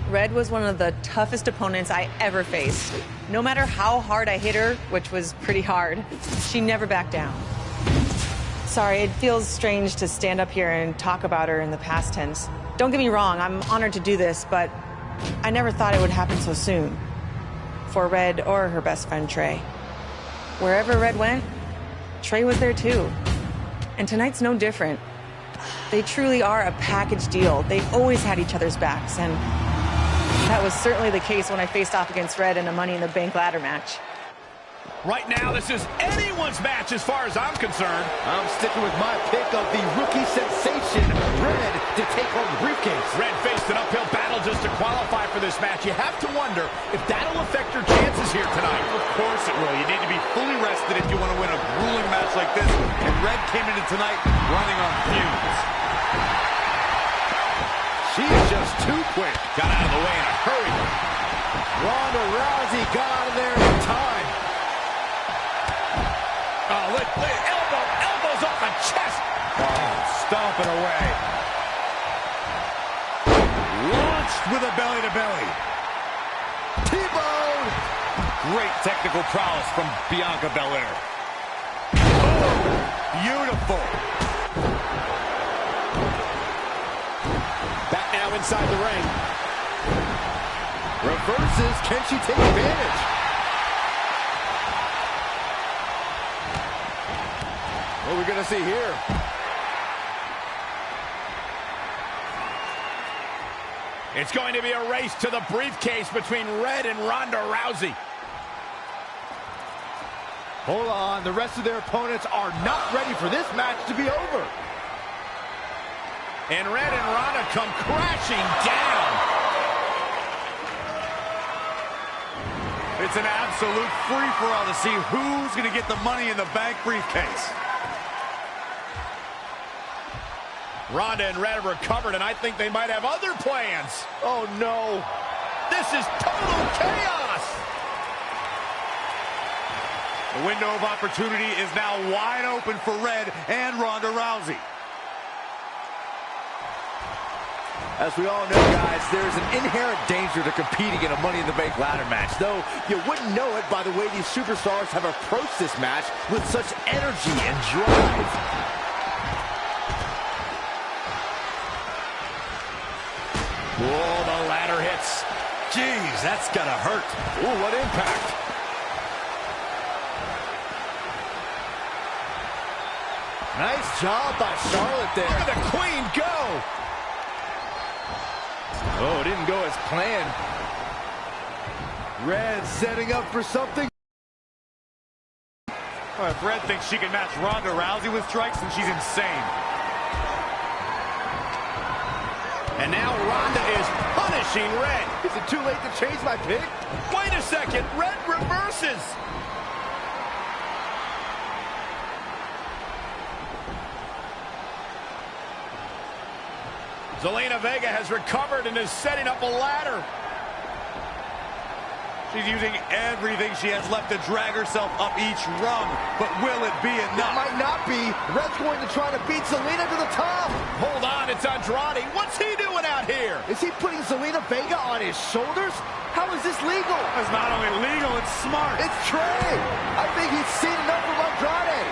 Red was one of the toughest opponents I ever faced. No matter how hard I hit her, which was pretty hard, she never backed down. Sorry, it feels strange to stand up here and talk about her in the past tense. Don't get me wrong, I'm honored to do this, but I never thought it would happen so soon. For Red or her best friend, Trey. Wherever Red went, Trey was there too. And tonight's no different. They truly are a package deal. They've always had each other's backs, and that was certainly the case when I faced off against Red in a Money in the Bank ladder match. Right now, this is anyone's match as far as I'm concerned. I'm sticking with my pick of the rookie sensation, Red, to take home the briefcase. Red faced an uphill battle just to qualify for this match. You have to wonder if that'll affect your chances here tonight. Of course it will. You need to be fully rested if you want to win a grueling match like this. And Red came into tonight running on fumes. She's just too quick. Got out of the way in a hurry. Ronda Rousey got out of there in time. Oh, look, elbows off the chest. Oh, stomping away. Launched with a belly-to-belly. T-bone. Great technical prowess from Bianca Belair. Oh, beautiful. Back now inside the ring. Reverses. Can she take advantage? What are we going to see here? It's going to be a race to the briefcase between Red and Ronda Rousey. Hold on. The rest of their opponents are not ready for this match to be over. And Red and Ronda come crashing down. It's an absolute free-for-all to see who's going to get the Money in the Bank briefcase. Ronda and Red have recovered, and I think they might have other plans. Oh, no. This is total chaos. The window of opportunity is now wide open for Red and Ronda Rousey. As we all know, guys, there's an inherent danger to competing in a Money in the Bank ladder match, though you wouldn't know it by the way these superstars have approached this match with such energy and drive. Whoa, the ladder hits. Jeez, that's gonna hurt. Ooh, what impact. Nice job by Charlotte there. Look at the Queen go. Oh, it didn't go as planned. Red setting up for something. Well, if Red thinks she can match Ronda Rousey with strikes, then she's insane. And now Ronda is punishing Red. Is it too late to change my pick? Wait a second. Red reverses. Zelina Vega has recovered and is setting up a ladder. She's using everything she has left to drag herself up each rung. But will it be enough? It might not be. Red's going to try to beat Zelina to the top. Hold on, it's Andrade. What's he doing out here? Is he putting Zelina Vega on his shoulders? How is this legal? It's not only legal, it's smart. It's Trey. I think he's seen enough from Andrade.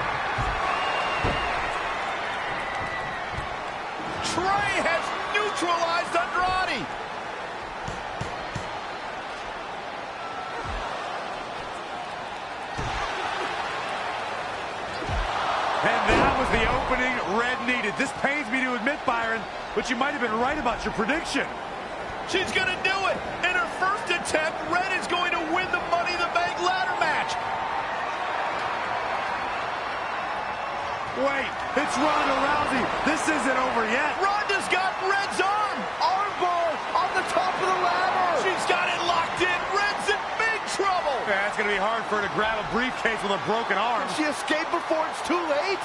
Trey has neutralized Andrade. And that was the opening Red needed. This pains me to admit, Byron, but you might have been right about your prediction. She's going to do it. In her first attempt, Red is going to win the Money in the Bank ladder match. Wait, it's Ronda Rousey. This isn't over yet. Ronda's got Red's arm. Armbar on the top of the ladder. She's got it locked in. Red's in big trouble. Yeah, it's going to be hard for her to grab a briefcase with a broken arm. She escaped before it's too late.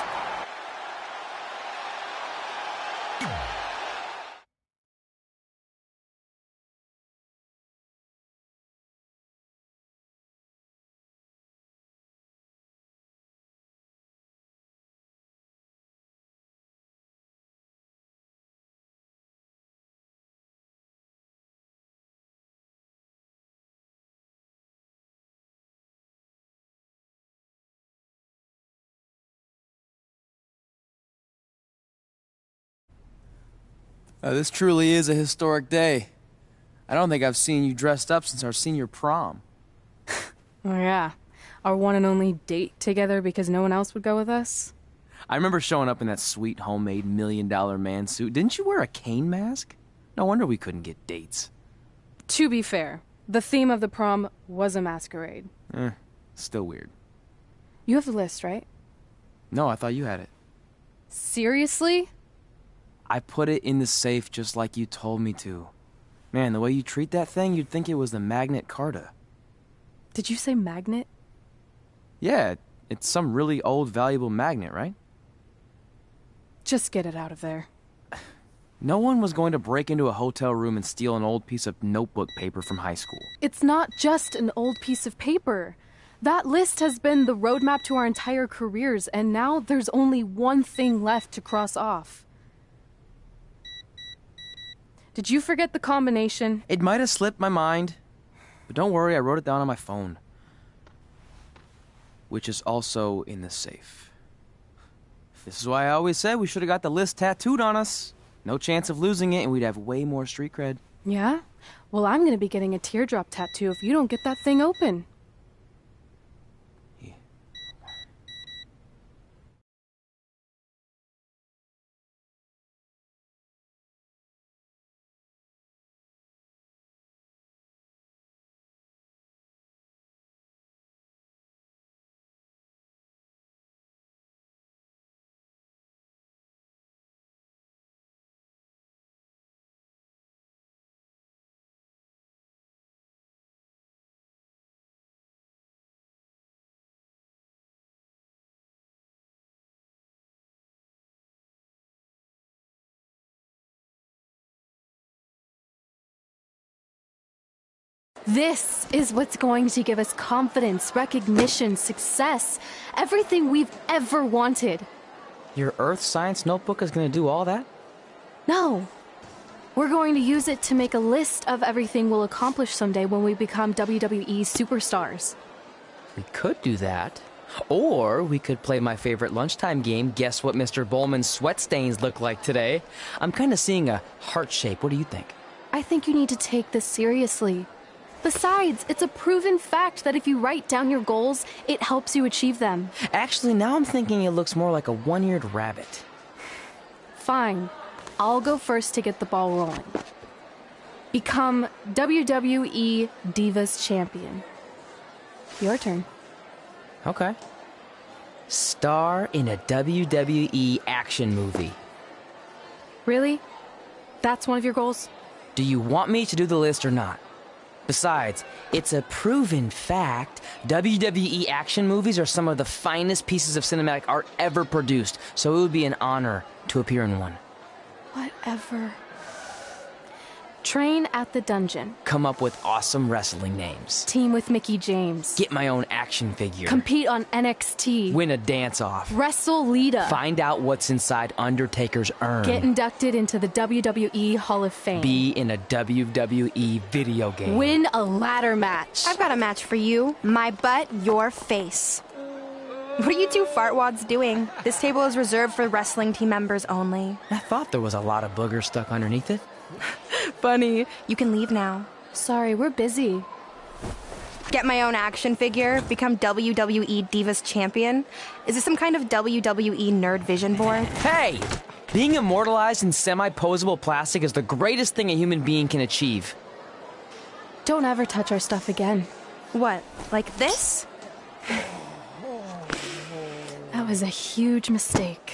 This truly is a historic day. I don't think I've seen you dressed up since our senior prom. Oh yeah, our one and only date together because no one else would go with us? I remember showing up in that sweet homemade $1 million man suit. Didn't you wear a cane mask? No wonder we couldn't get dates. To be fair, the theme of the prom was a masquerade. Still weird. You have the list, right? No, I thought you had it. Seriously? I put it in the safe just like you told me to. Man, the way you treat that thing, you'd think it was the Magnet Carta. Did you say magnet? Yeah, it's some really old, valuable magnet, right? Just get it out of there. No one was going to break into a hotel room and steal an old piece of notebook paper from high school. It's not just an old piece of paper. That list has been the roadmap to our entire careers, and now there's only one thing left to cross off. Did you forget the combination? It might have slipped my mind, but don't worry, I wrote it down on my phone. Which is also in the safe. This is why I always said we should have got the list tattooed on us. No chance of losing it, and we'd have way more street cred. Yeah? Well, I'm gonna be getting a teardrop tattoo if you don't get that thing open. This is what's going to give us confidence, recognition, success, everything we've ever wanted. Your Earth Science notebook is going to do all that? No. We're going to use it to make a list of everything we'll accomplish someday when we become WWE superstars. We could do that. Or we could play my favorite lunchtime game, Guess What Mr. Bowman's Sweat Stains Look Like Today. I'm kind of seeing a heart shape. What do you think? I think you need to take this seriously. Besides, it's a proven fact that if you write down your goals, it helps you achieve them. Actually, now I'm thinking it looks more like a one-eared rabbit. Fine. I'll go first to get the ball rolling. Become WWE Divas Champion. Your turn. Okay. Star in a WWE action movie. Really? That's one of your goals? Do you want me to do the list or not? Besides, it's a proven fact, WWE action movies are some of the finest pieces of cinematic art ever produced, so it would be an honor to appear in one. Whatever. Train at the dungeon. Come up with awesome wrestling names. Team with Mickey James. Get my own action figure. Compete on NXT. Win a dance-off. Wrestle Lita. Find out what's inside Undertaker's urn. Get inducted into the WWE Hall of Fame. Be in a WWE video game. Win a ladder match. I've got a match for you. My butt, your face. What are you two fartwads doing? This table is reserved for wrestling team members only. I thought there was a lot of boogers stuck underneath it. Funny. You can leave now. Sorry, we're busy. Get my own action figure, become WWE Divas Champion. Is this some kind of WWE nerd vision board? Hey! Being immortalized in semi-posable plastic is the greatest thing a human being can achieve. Don't ever touch our stuff again. What, like this? That was a huge mistake.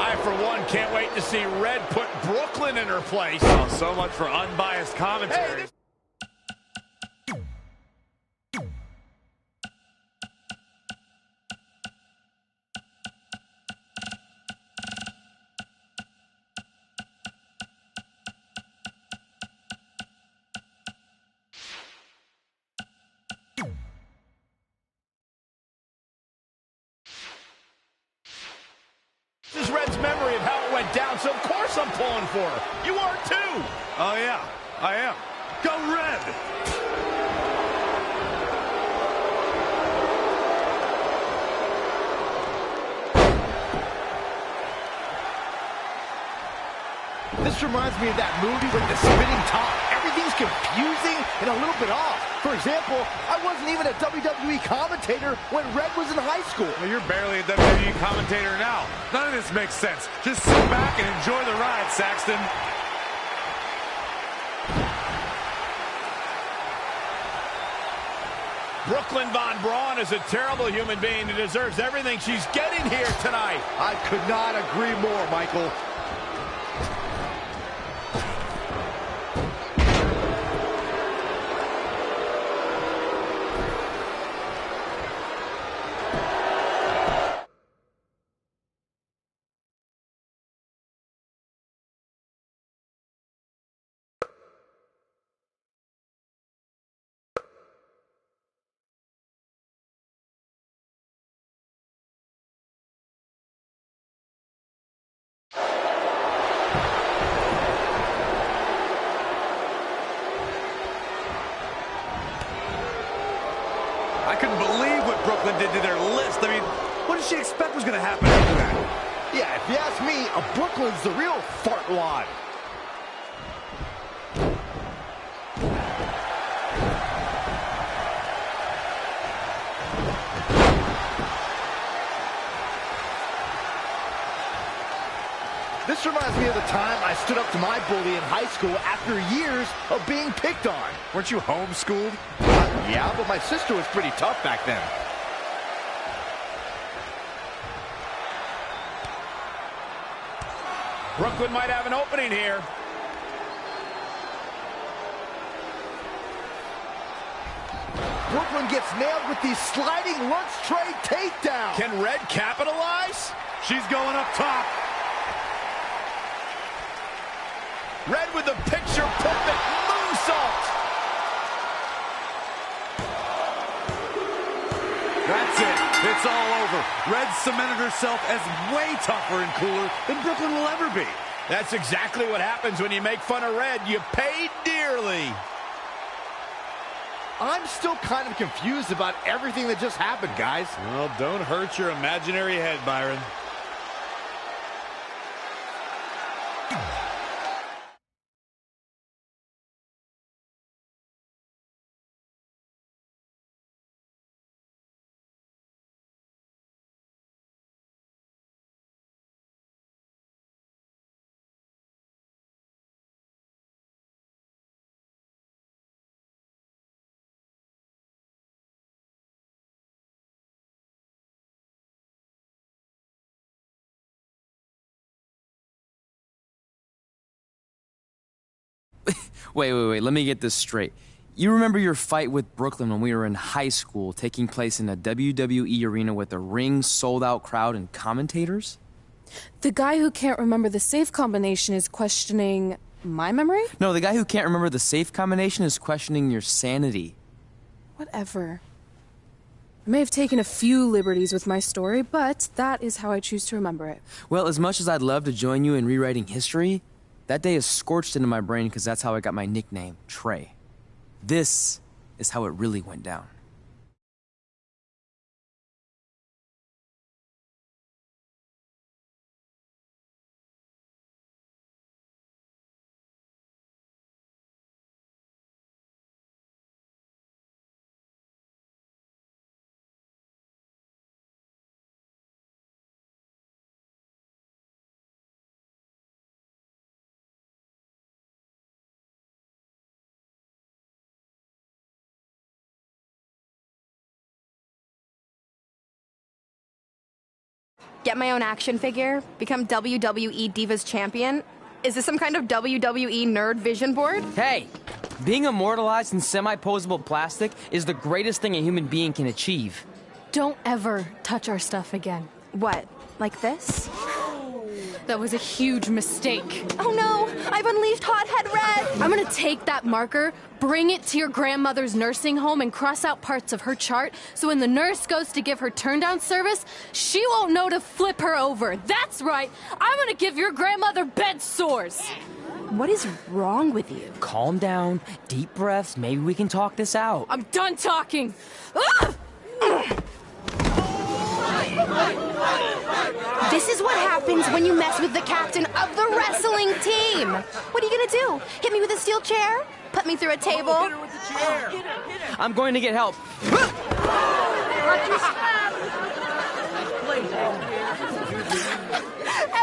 I, for one, can't wait to see Red put Brooklyn in her place. Oh, so much for unbiased commentary. This is Red's memory of how it went down, so of course I'm pulling for her. You are too. Oh, yeah, I am. Go Red! This reminds me of that movie with the spinning top. Everything's confusing and a little bit off. For example, I wasn't even a WWE commentator when Red was in high school. Well, you're barely a WWE commentator now. None of this makes sense. Just sit back and enjoy the ride, Saxton. Brooklyn Von Braun is a terrible human being who deserves everything she's getting here tonight. I could not agree more, Michael. I couldn't believe what Brooklyn did to their list. I mean, what did she expect was going to happen after that? Yeah, if you ask me, Brooklyn's the real fartwad. This reminds me of the time I stood up to my bully in high school after years of being picked on. Weren't you homeschooled? Yeah, but my sister was pretty tough back then. Brooklyn might have an opening here. Brooklyn gets nailed with the sliding lunch tray takedown. Can Red capitalize? She's going up top. Red with the picture-perfect moonsault. That's it. It's all over. Red cemented herself as way tougher and cooler than Brooklyn will ever be. That's exactly what happens when you make fun of Red. You pay dearly. I'm still kind of confused about everything that just happened, guys. Well, don't hurt your imaginary head, Byron. Wait, let me get this straight. You remember your fight with Brooklyn when we were in high school, taking place in a WWE arena with a ring, sold-out crowd, and commentators? The guy who can't remember the safe combination is questioning my memory? No, the guy who can't remember the safe combination is questioning your sanity. Whatever. I may have taken a few liberties with my story, but that is how I choose to remember it. Well, as much as I'd love to join you in rewriting history, that day is scorched into my brain because that's how I got my nickname, Trey. This is how it really went down. Get my own action figure? Become WWE Divas Champion? Is this some kind of WWE nerd vision board? Hey! Being immortalized in semi-posable plastic is the greatest thing a human being can achieve. Don't ever touch our stuff again. What, like this? That was a huge mistake. Oh no, I've unleashed Hothead Red! I'm gonna take that marker, bring it to your grandmother's nursing home, and cross out parts of her chart so when the nurse goes to give her turn-down service, she won't know to flip her over. That's right, I'm gonna give your grandmother bed sores. What is wrong with you? Calm down, deep breaths, maybe we can talk this out. I'm done talking. Ah! This is what happens when you mess with the captain of the wrestling team. What are you gonna do? Hit me with a steel chair? Put me through a table? Hit her with the chair. I'm going to get help.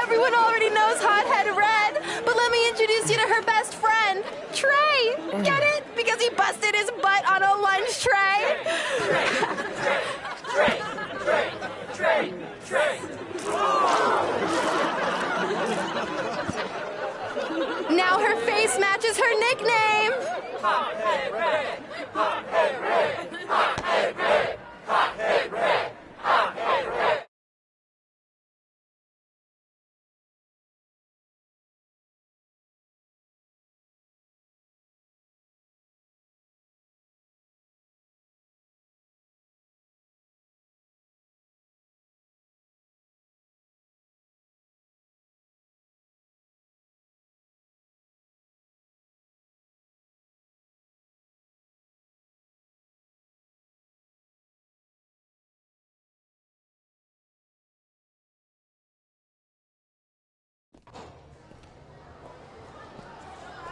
Everyone already knows Hothead Red, but let me introduce you to her best friend, Trey. Get it? Because he busted his butt on a lunch tray. Now her face matches her nickname. Hothead Red! Hothead Red! Hothead Red! Hothead Red! Hothead Red!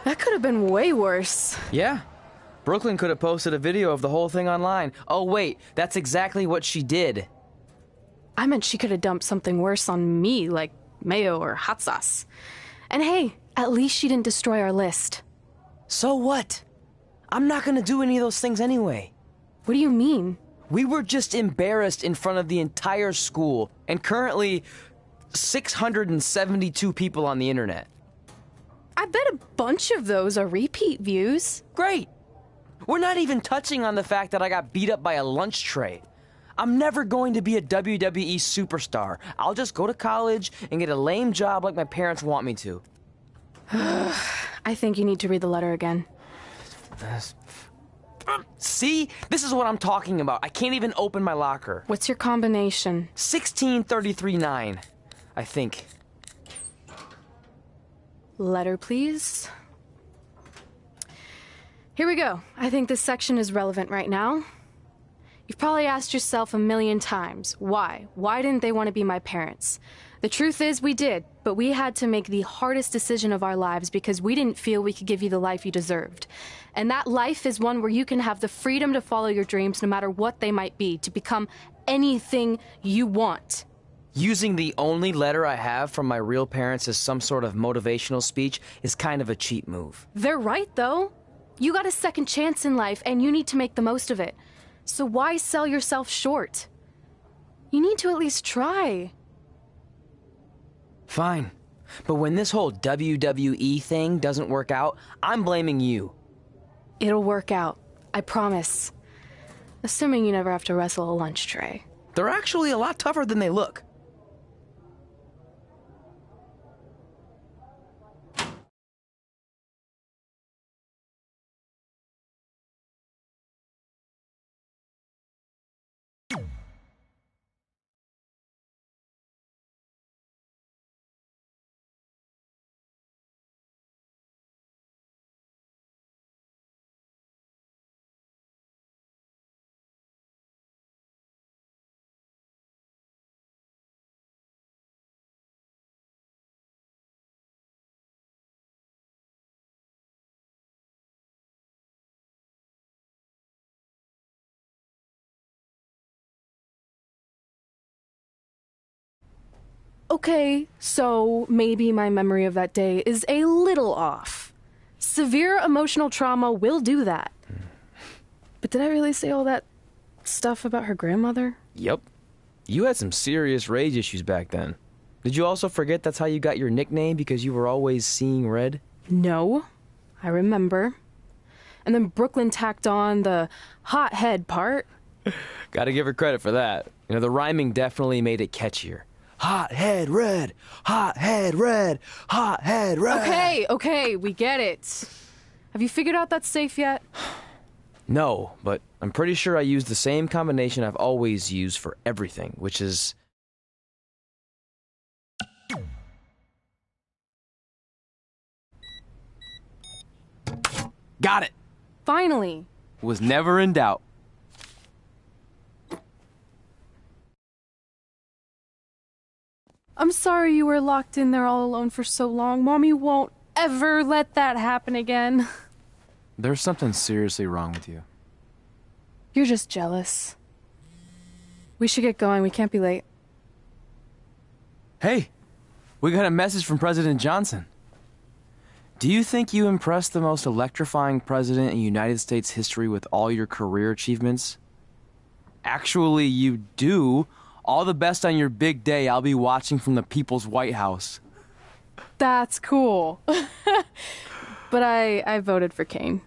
That could have been way worse. Yeah. Brooklyn could have posted a video of the whole thing online. Oh, wait, that's exactly what she did. I meant she could have dumped something worse on me, like mayo or hot sauce. And hey, at least she didn't destroy our list. So what? I'm not gonna do any of those things anyway. What do you mean? We were just embarrassed in front of the entire school, and currently 672 people on the internet. I bet a bunch of those are repeat views. Great! We're not even touching on the fact that I got beat up by a lunch tray. I'm never going to be a WWE superstar. I'll just go to college and get a lame job like my parents want me to. I think you need to read the letter again. See? This is what I'm talking about. I can't even open my locker. What's your combination? 1633-9, I think. Letter, please. Here we go. I think this section is relevant right now. You've probably asked yourself a million times, why? Why didn't they want to be my parents? The truth is we did, but we had to make the hardest decision of our lives because we didn't feel we could give you the life you deserved. And that life is one where you can have the freedom to follow your dreams no matter what they might be, to become anything you want. Using the only letter I have from my real parents as some sort of motivational speech is kind of a cheap move. They're right, though. You got a second chance in life, and you need to make the most of it. So why sell yourself short? You need to at least try. Fine. But when this whole WWE thing doesn't work out, I'm blaming you. It'll work out. I promise. Assuming you never have to wrestle a lunch tray. They're actually a lot tougher than they look. Okay, so maybe my memory of that day is a little off. Severe emotional trauma will do that. But did I really say all that stuff about her grandmother? Yep. You had some serious rage issues back then. Did you also forget that's how you got your nickname because you were always seeing red? No, I remember. And then Brooklyn tacked on the hot head part. Gotta give her credit for that. You know, the rhyming definitely made it catchier. Hot head red, hot head red, hot head red. Okay, we get it. Have you figured out that safe yet? No, but I'm pretty sure I used the same combination I've always used for everything, which is... Got it! Finally. Was never in doubt. I'm sorry you were locked in there all alone for so long. Mommy won't ever let that happen again. There's something seriously wrong with you. You're just jealous. We should get going. We can't be late. Hey, we got a message from President Johnson. Do you think you impressed the most electrifying president in United States history with all your career achievements? Actually, you do. All the best on your big day. I'll be watching from the People's White House. That's cool. But I voted for Kane.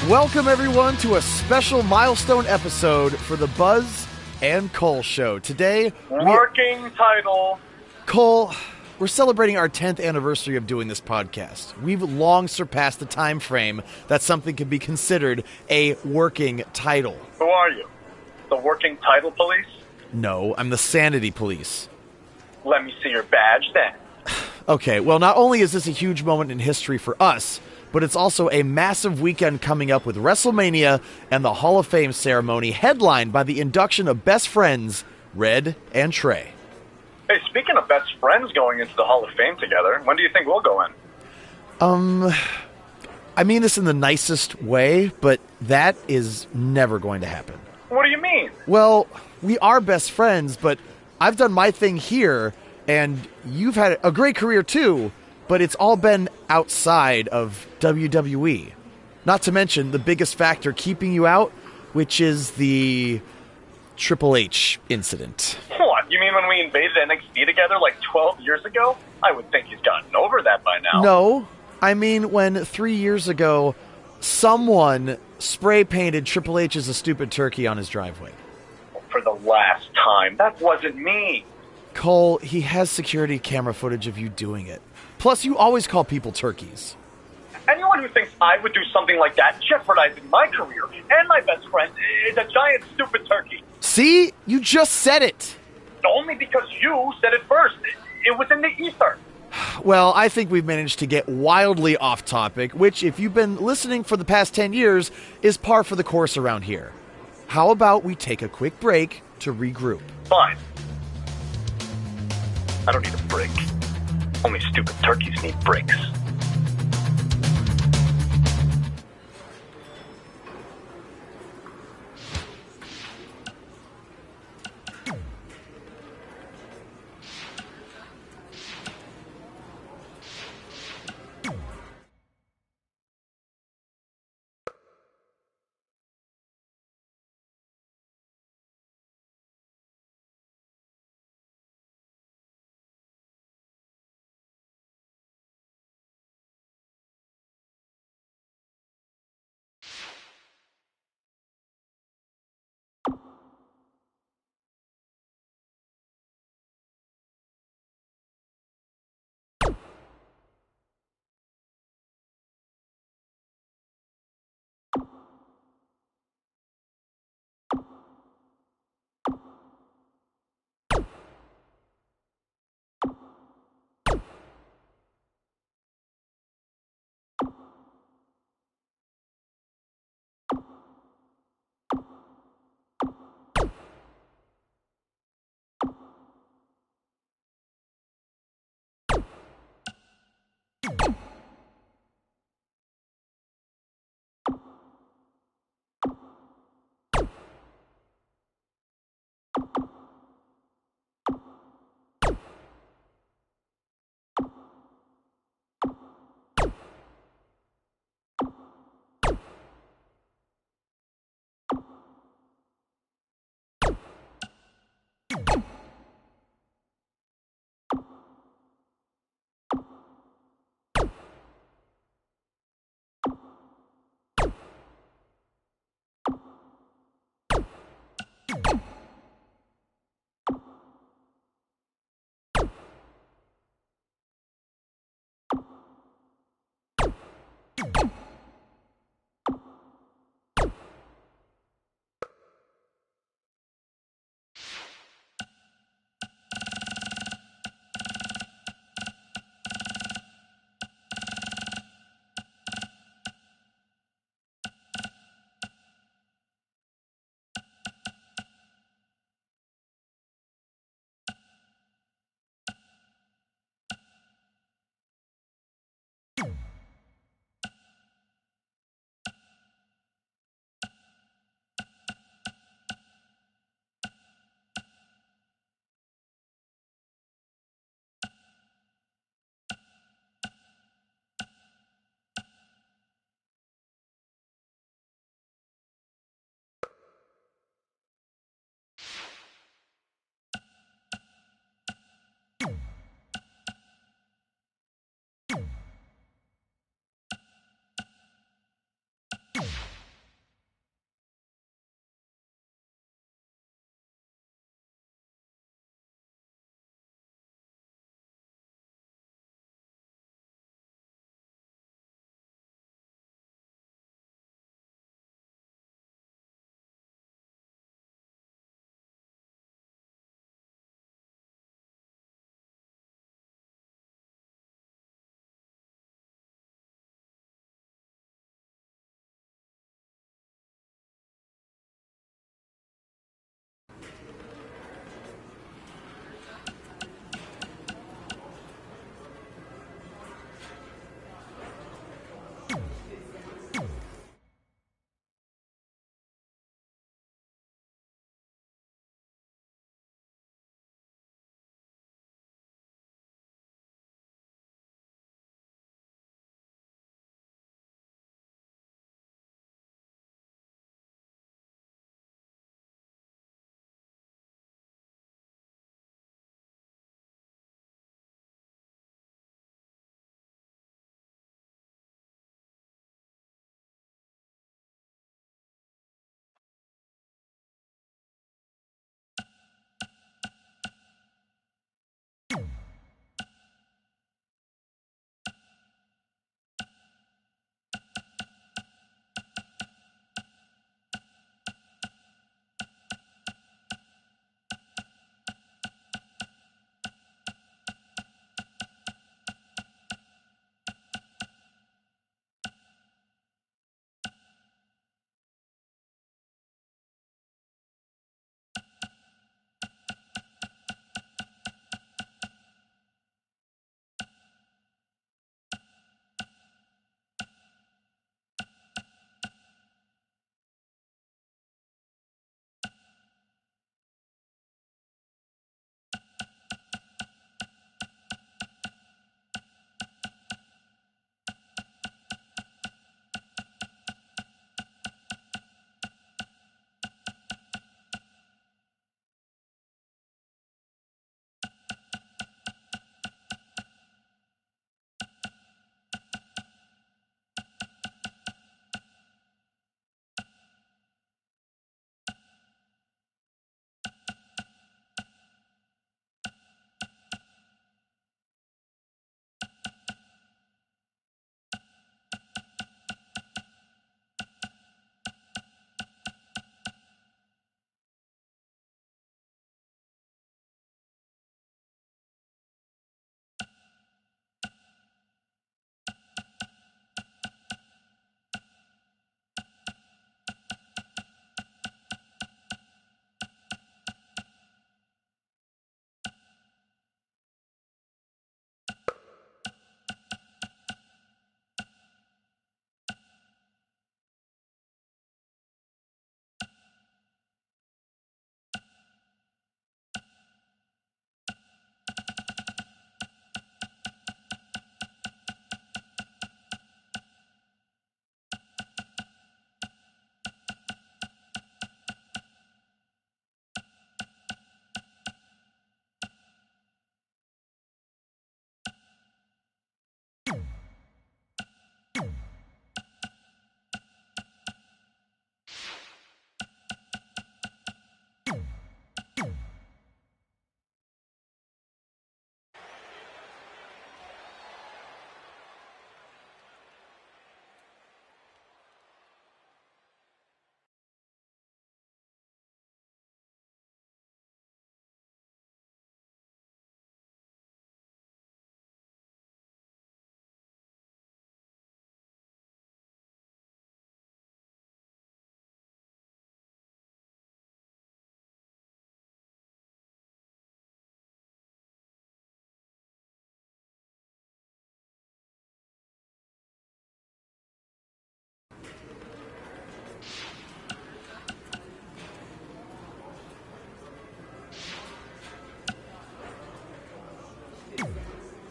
Welcome, everyone, to a special milestone episode for the Buzz and Cole Show. Today, working title. Cole, we're celebrating our 10th anniversary of doing this podcast. We've long surpassed the time frame that something can be considered a working title. Who are you? The working title police? No, I'm the sanity police. Let me see your badge then. Okay, well, not only is this a huge moment in history for us, but it's also a massive weekend coming up with WrestleMania and the Hall of Fame ceremony headlined by the induction of best friends, Red and Trey. Hey, speaking of best friends going into the Hall of Fame together, when do you think we'll go in? I mean this in the nicest way, but that is never going to happen. What do you mean? Well, we are best friends, but I've done my thing here, and you've had a great career too, but it's all been outside of WWE. Not to mention the biggest factor keeping you out, which is the Triple H incident. What? You mean when we invaded NXT together like 12 years ago? I would think he's gotten over that by now. No, I mean when 3 years ago, someone spray painted Triple H as a stupid turkey on his driveway. For the last time, that wasn't me. Cole, he has security camera footage of you doing it. Plus, you always call people turkeys. Anyone who thinks I would do something like that, jeopardizing my career and my best friend, is a giant stupid turkey. See? You just said it. Only because you said it first. It was in the ether. Well, I think we've managed to get wildly off topic, which, if you've been listening for the past 10 years, is par for the course around here. How about we take a quick break to regroup? Fine. I don't need a break. Only stupid turkeys need breaks.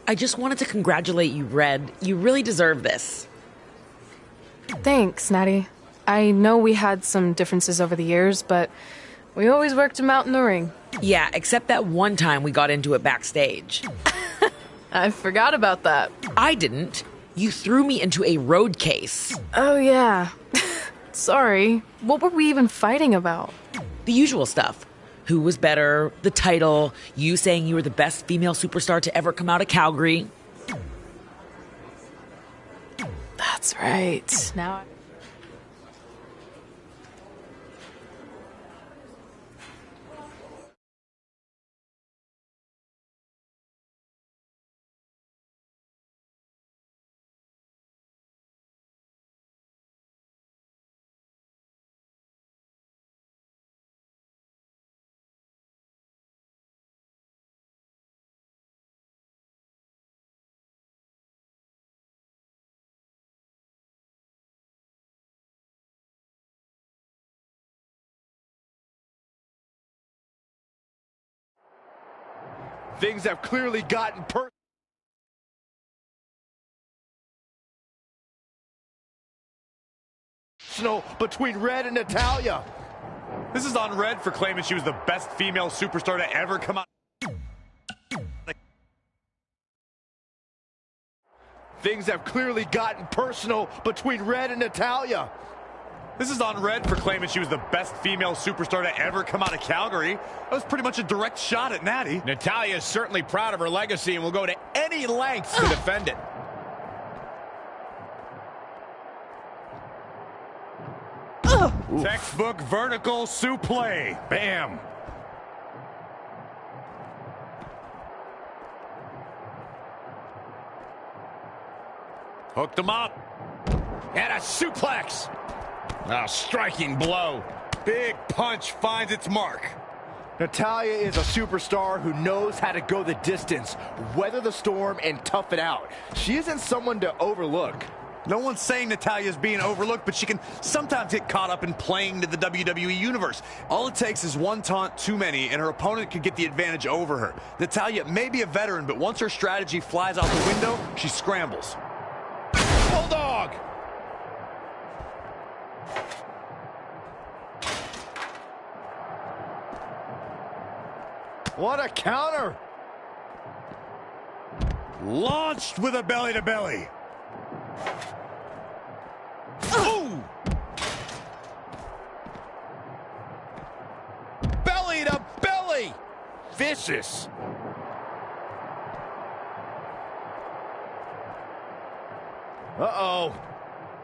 I just wanted to congratulate you, Red. You really deserve this. Thanks, Natty. I know we had some differences over the years, but we always worked them out in the ring. Yeah, except that one time we got into it backstage. I forgot about that. I didn't. You threw me into a road case. Oh, yeah. Sorry. What were we even fighting about? The usual stuff. Who was better, the title, you saying you were the best female superstar to ever come out of Calgary. That's right. Now Things have clearly gotten personal between Red and Natalya. This is on Red for claiming she was the best female superstar to ever come out. Things have clearly gotten personal between Red and Natalya. This is on Red for claiming she was the best female superstar to ever come out of Calgary. That was pretty much a direct shot at Natty. Natalya is certainly proud of her legacy and will go to any lengths to defend it. Textbook vertical suplex. Bam. Hooked him up. And a suplex. A striking blow. Big punch finds its mark. Natalya is a superstar who knows how to go the distance, weather the storm, and tough it out. She isn't someone to overlook. No one's saying Natalya's being overlooked, but she can sometimes get caught up in playing to the WWE Universe. All it takes is one taunt too many, and her opponent could get the advantage over her. Natalya may be a veteran, but once her strategy flies out the window, she scrambles. Bulldog. What a counter! Launched with a belly-to-belly. Ooh! Belly to belly. Vicious. Uh-oh.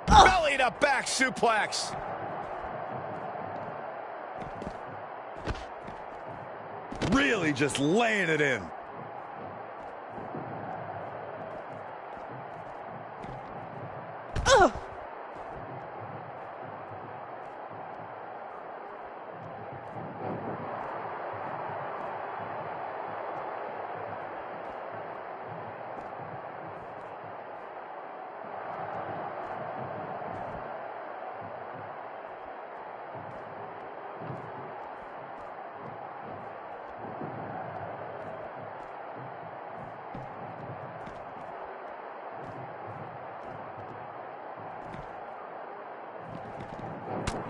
Belly to back suplex. Really just laying it in.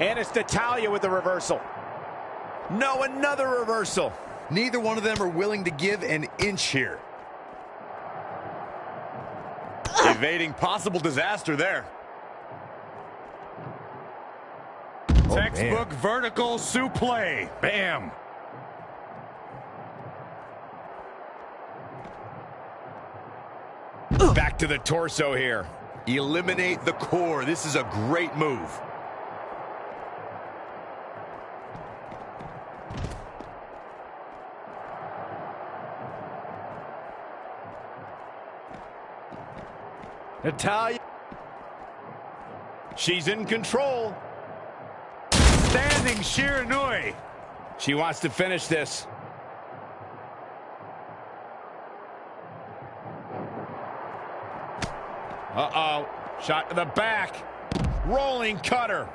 And it's Natalya with the reversal. No, another reversal. Neither one of them are willing to give an inch here. Evading possible disaster there. Textbook vertical suplex. Bam. Back to the torso here. Eliminate the core. This is a great move. Natalya. She's in control. Standing Shiranui. She wants to finish this. Uh-oh. Shot to the back. Rolling cutter.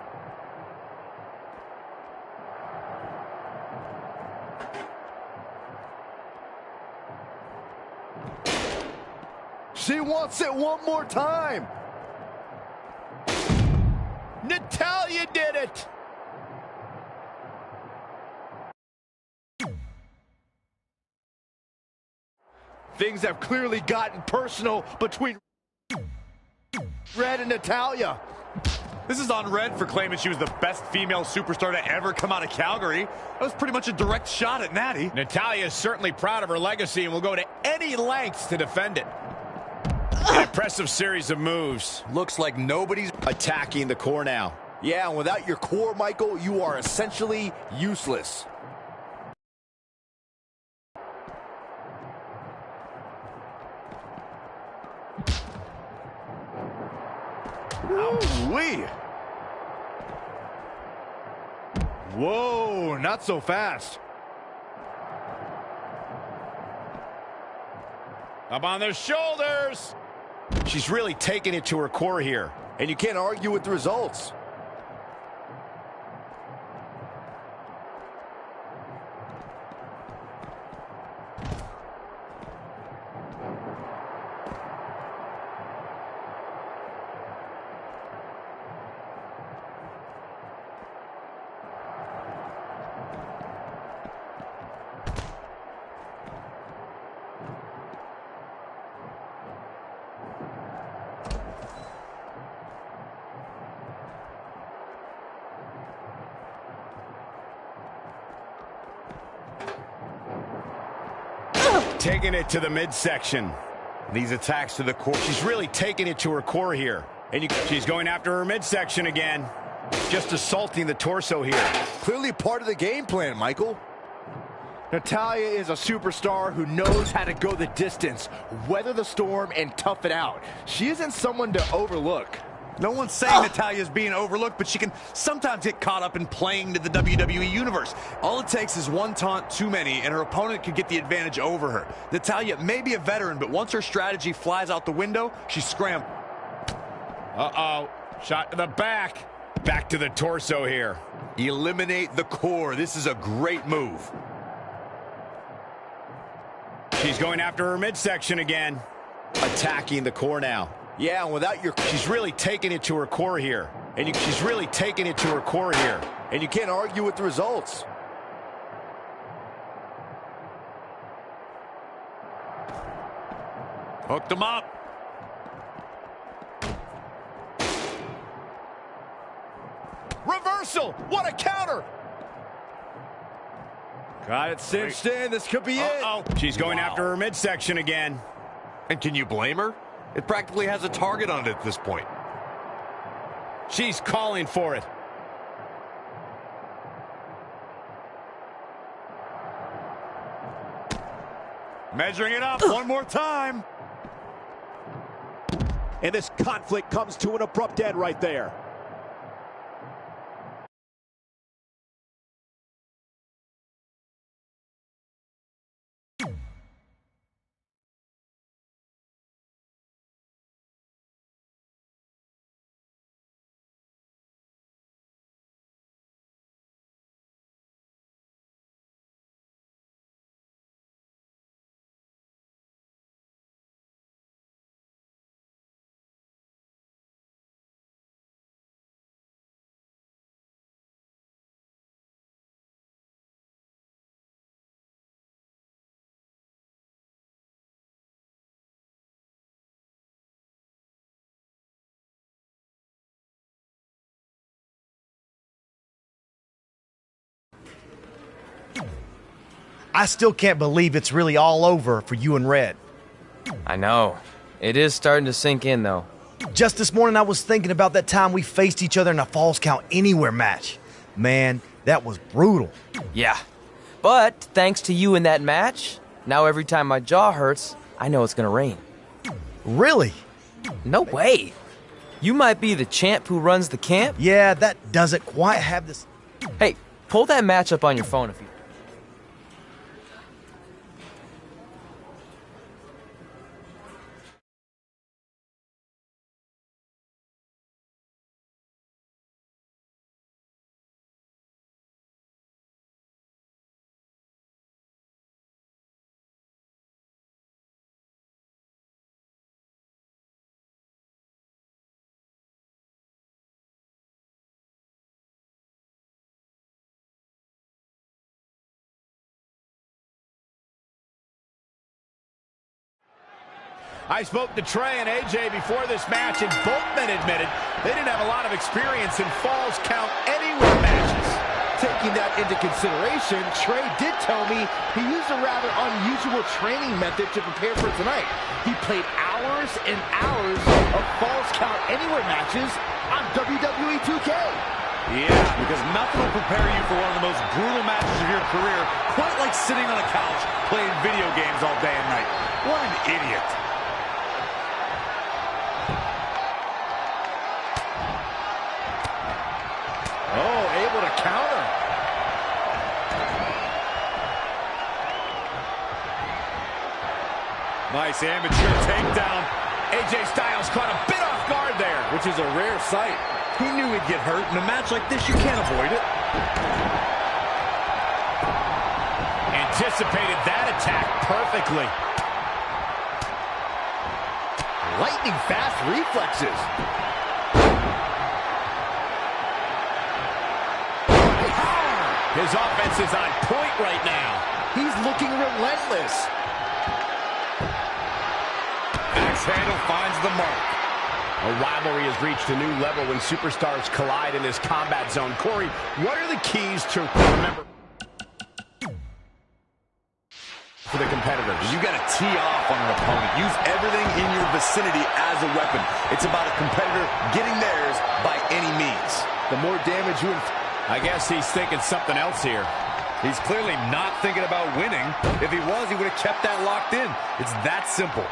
She wants it one more time. Natalya did it. Things have clearly gotten personal between Red and Natalya. This is on Red for claiming she was the best female superstar to ever come out of Calgary. That was pretty much a direct shot at Natty. Natalya is certainly proud of her legacy and will go to any lengths to defend it. An impressive series of moves. Looks like nobody's attacking the core now. Yeah, and without your core, Michael, you are essentially useless. Ooh-wee. Whoa, not so fast. Up on their shoulders. She's really taking it to her core here, and you can't argue with the results. Taking it to the midsection. These attacks to the core. She's really taking it to her core here. And she's going after her midsection again. Just assaulting the torso here. Clearly part of the game plan, Michael. Natalya is a superstar who knows how to go the distance, weather the storm, and tough it out. She isn't someone to overlook. No one's saying Natalya's being overlooked, but she can sometimes get caught up in playing to the WWE Universe. All it takes is one taunt too many, and her opponent could get the advantage over her. Natalya may be a veteran, but once her strategy flies out the window, she scrambles. Uh-oh. Shot to the back. Back to the torso here. Eliminate the core. This is a great move. She's going after her midsection again. Attacking the core now. Yeah, and without your... She's really taking it to her core here. And she's really taking it to her core here. And you can't argue with the results. Hooked him up. Reversal! What a counter! Got it cinched in. This could be it. She's going after her midsection again. And can you blame her? It practically has a target on it at this point. She's calling for it. Measuring it up one more time. And this conflict comes to an abrupt end right there. I still can't believe it's really all over for you and Red. I know. It is starting to sink in, though. Just this morning, I was thinking about that time we faced each other in a Falls Count Anywhere match. Man, that was brutal. Yeah. But thanks to you in that match, now every time my jaw hurts, I know it's gonna rain. Really? No way. You might be the champ who runs the camp. Yeah, that doesn't quite have this... Hey, pull that match up on your phone if you... I spoke to Trey and AJ before this match, and both men admitted they didn't have a lot of experience in Falls Count Anywhere matches. Taking that into consideration, Trey did tell me he used a rather unusual training method to prepare for tonight. He played hours and hours of Falls Count Anywhere matches on WWE 2K. Yeah, because nothing will prepare you for one of the most brutal matches of your career, quite like sitting on a couch playing video games all day and night. What an idiot. Oh, able to counter. Nice amateur takedown. AJ Styles caught a bit off guard there. Which is a rare sight. He knew he'd get hurt. In a match like this, you can't avoid it. Anticipated that attack perfectly. Lightning fast reflexes. His offense is on point right now. He's looking relentless. Axe handle finds the mark. A rivalry has reached a new level when superstars collide in this combat zone. Corey, what are the keys to remember for the competitors? You got to tee off on an opponent. Use everything in your vicinity as a weapon. It's about a competitor getting theirs by any means. The more damage you inflict. I guess he's thinking something else here. He's clearly not thinking about winning. If he was, he would have kept that locked in. It's that simple.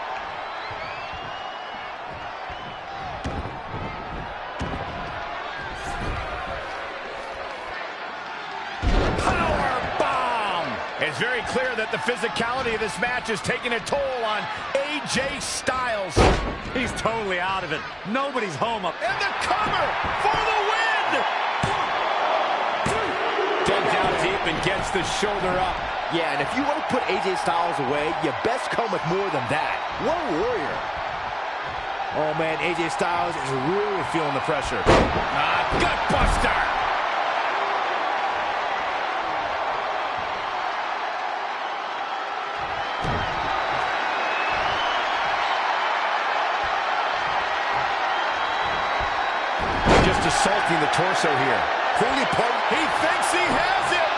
Power bomb! It's very clear that the physicality of this match is taking a toll on AJ Styles. He's totally out of it. Nobody's home up. And the cover for the win! Dug down deep and gets the shoulder up. Yeah, and if you want to put AJ Styles away, you best come with more than that. What a warrior. Oh, man, AJ Styles is really feeling the pressure. Gutbuster! Just assaulting the torso here. Clearly He thinks he has it!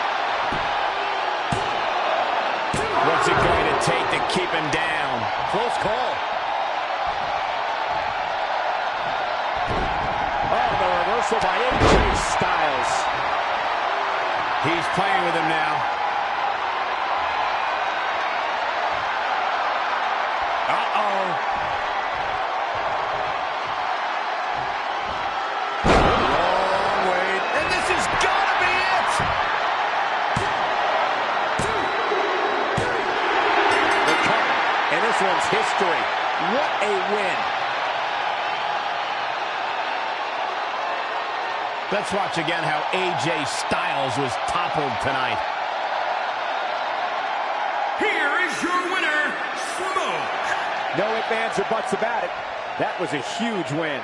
What's it going to take to keep him down? Close call. Oh, the reversal by AJ Styles. He's playing with him now. Uh-oh. This one's history. What a win. Let's watch again how AJ Styles was toppled tonight. Here is your winner, Smoke. No ifs, ands, or buts about it. That was a huge win.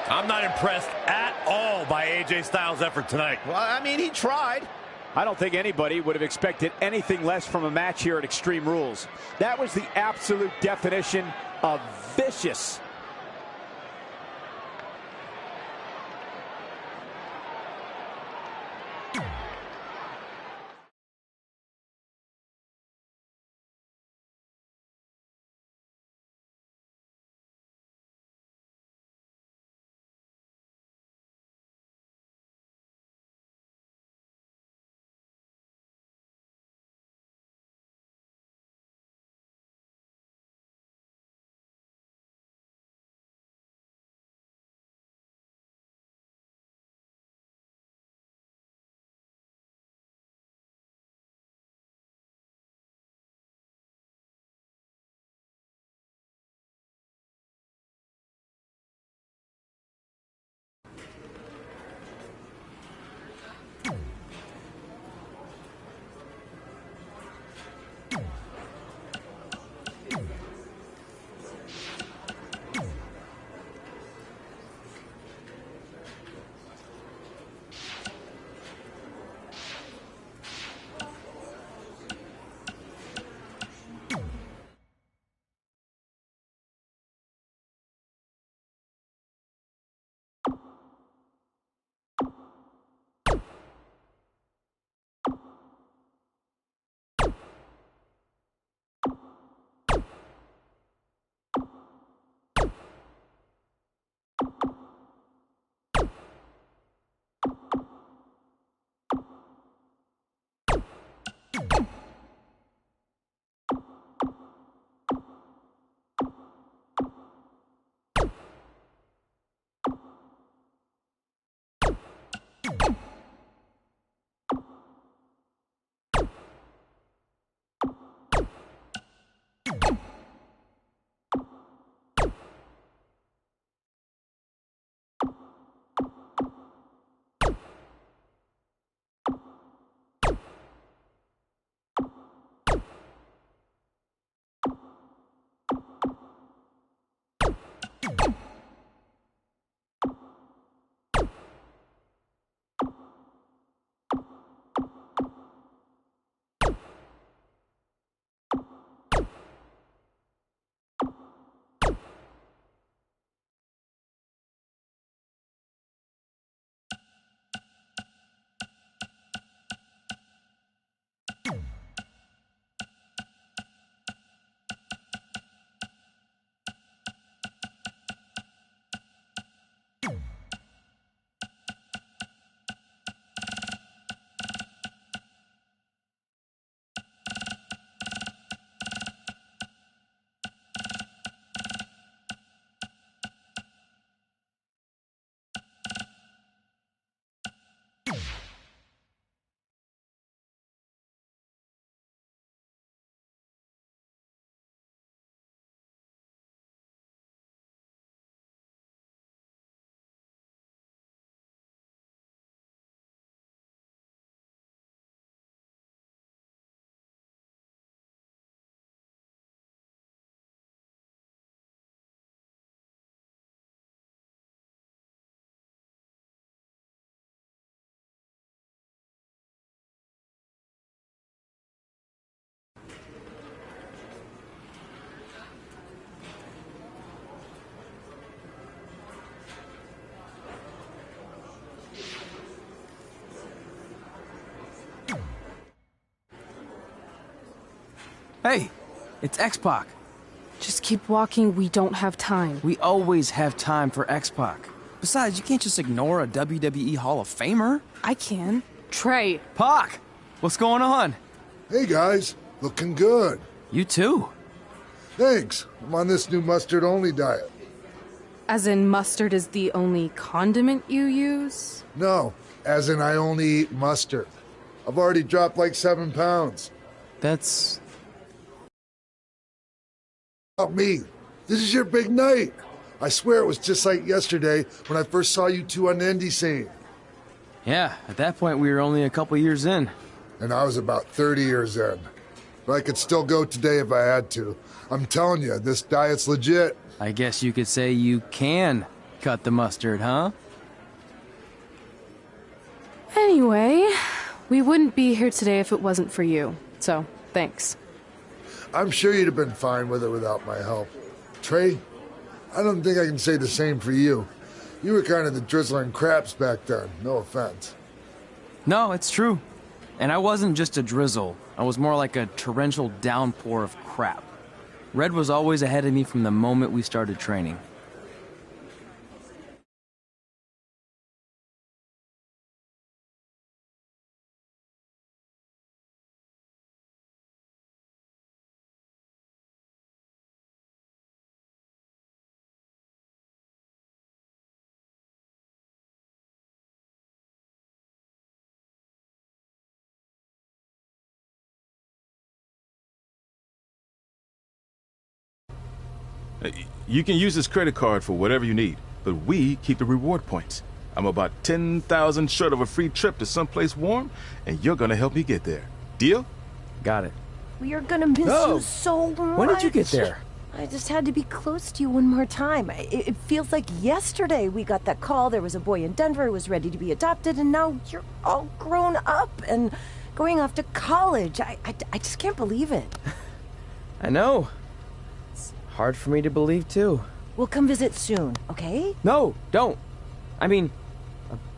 I'm not impressed at all by AJ Styles' effort tonight. Well, I mean, he tried. I don't think anybody would have expected anything less from a match here at Extreme Rules. That was the absolute definition of vicious. Hey, it's X-Pac. Just keep walking, we don't have time. We always have time for X-Pac. Besides, you can't just ignore a WWE Hall of Famer. I can. Trey. Pac, what's going on? Hey guys, looking good. You too. Thanks. I'm on this new mustard-only diet. As in mustard is the only condiment you use? No, as in I only eat mustard. I've already dropped like 7 pounds. That's... Not me. This is your big night. I swear it was just like yesterday when I first saw you two on the indie scene. Yeah, at that point we were only a couple years in. And I was about 30 years in. But I could still go today if I had to. I'm telling you, this diet's legit. I guess you could say you can cut the mustard, huh? Anyway, we wouldn't be here today if it wasn't for you. So, thanks. I'm sure you'd have been fine with it without my help. Trey, I don't think I can say the same for you. You were kind of the drizzling craps back then, no offense. No, it's true. And I wasn't just a drizzle. I was more like a torrential downpour of crap. Red was always ahead of me from the moment we started training. You can use this credit card for whatever you need, but we keep the reward points. I'm about 10,000 short of a free trip to someplace warm, and you're gonna help me get there. Deal? Got it. We are gonna miss you so much. When did you get there? I just had to be close to you one more time. It feels like yesterday we got that call. There was a boy in Denver who was ready to be adopted, and now you're all grown up and going off to college. I just can't believe it. I know. Hard for me to believe, too. We'll come visit soon, okay? No, don't. I mean,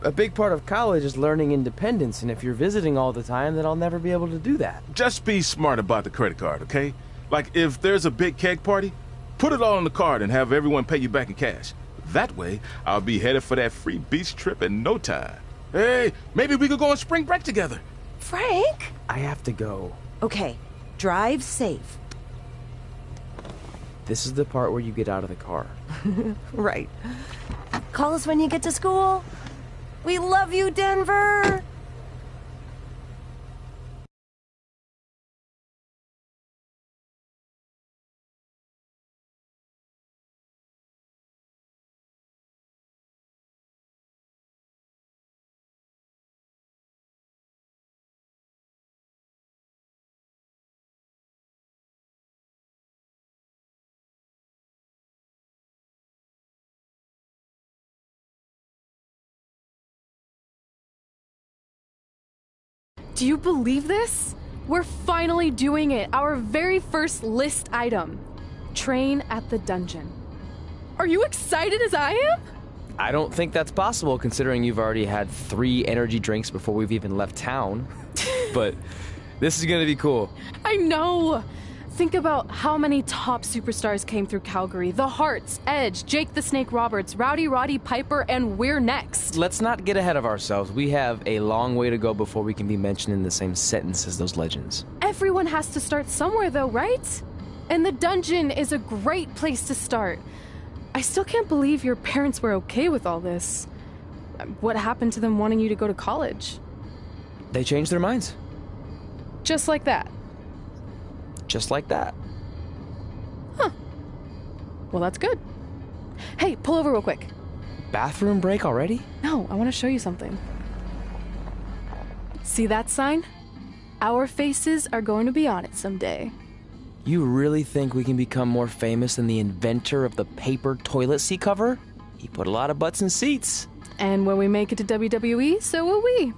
a big part of college is learning independence, and if you're visiting all the time, then I'll never be able to do that. Just be smart about the credit card, okay? Like, if there's a big keg party, put it all on the card and have everyone pay you back in cash. That way, I'll be headed for that free beach trip in no time. Hey, maybe we could go on spring break together. Frank? I have to go. Okay, drive safe. This is the part where you get out of the car. Right. Call us when you get to school. We love you, Denver! Do you believe this? We're finally doing it. Our very first list item. Train at the dungeon. Are you excited as I am? I don't think that's possible, considering you've already had 3 energy drinks before we've even left town. But this is gonna be cool. I know. Think about how many top superstars came through Calgary. The Hearts, Edge, Jake the Snake Roberts, Rowdy Roddy Piper, and we're next. Let's not get ahead of ourselves. We have a long way to go before we can be mentioned in the same sentence as those legends. Everyone has to start somewhere though, right? And the dungeon is a great place to start. I still can't believe your parents were okay with all this. What happened to them wanting you to go to college? They changed their minds. Just like that. Just like that. Huh. Well, that's good. Hey, pull over real quick. Bathroom break already? No, I want to show you something. See that sign? Our faces are going to be on it someday. You really think we can become more famous than the inventor of the paper toilet seat cover? He put a lot of butts in seats. And when we make it to WWE, so will we.